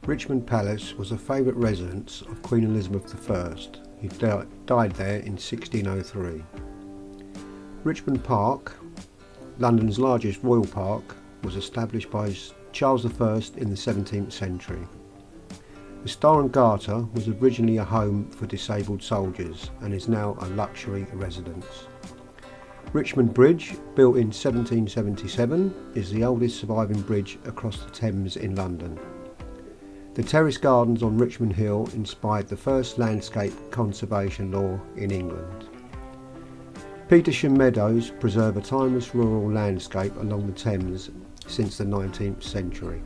Richmond Palace was a favourite residence of Queen Elizabeth I, who died there in 1603. Richmond Park, London's largest royal park, was established by Charles I in the 17th century. The Star and Garter was originally a home for disabled soldiers and is now a luxury residence. Richmond Bridge, built in 1777, is the oldest surviving bridge across the Thames in London. The terrace gardens on Richmond Hill inspired the first landscape conservation law in England. Petersham Meadows preserve a timeless rural landscape along the Thames since the 19th century.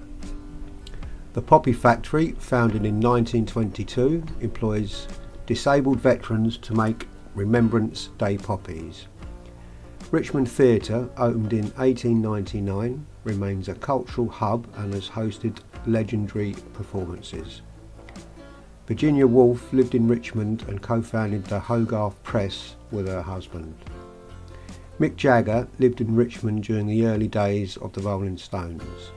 The Poppy Factory, founded in 1922, employs disabled veterans to make Remembrance Day poppies. Richmond Theatre, opened in 1899, remains a cultural hub and has hosted legendary performances. Virginia Woolf lived in Richmond and co-founded the Hogarth Press with her husband. Mick Jagger lived in Richmond during the early days of the Rolling Stones.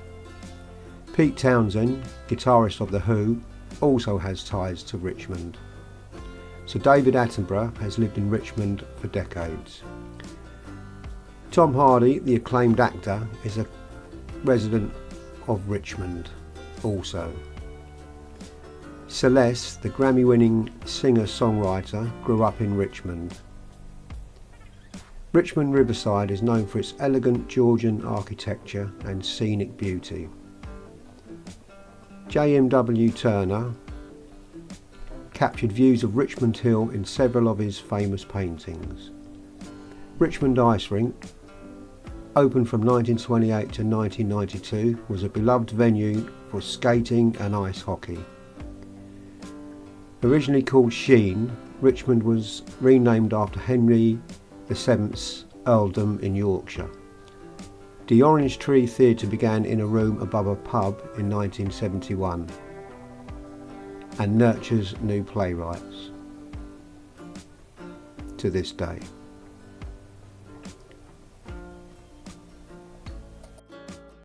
Pete Townshend, guitarist of The Who, also has ties to Richmond. Sir David Attenborough has lived in Richmond for decades. Tom Hardy, the acclaimed actor, is a resident of Richmond also. Celeste, the Grammy-winning singer-songwriter, grew up in Richmond. Richmond Riverside is known for its elegant Georgian architecture and scenic beauty. J.M.W. Turner captured views of Richmond Hill in several of his famous paintings. Richmond Ice Rink, opened from 1928 to 1992, was a beloved venue for skating and ice hockey. Originally called Sheen, Richmond was renamed after Henry VII's earldom in Yorkshire. The Orange Tree Theatre began in a room above a pub in 1971 and nurtures new playwrights to this day.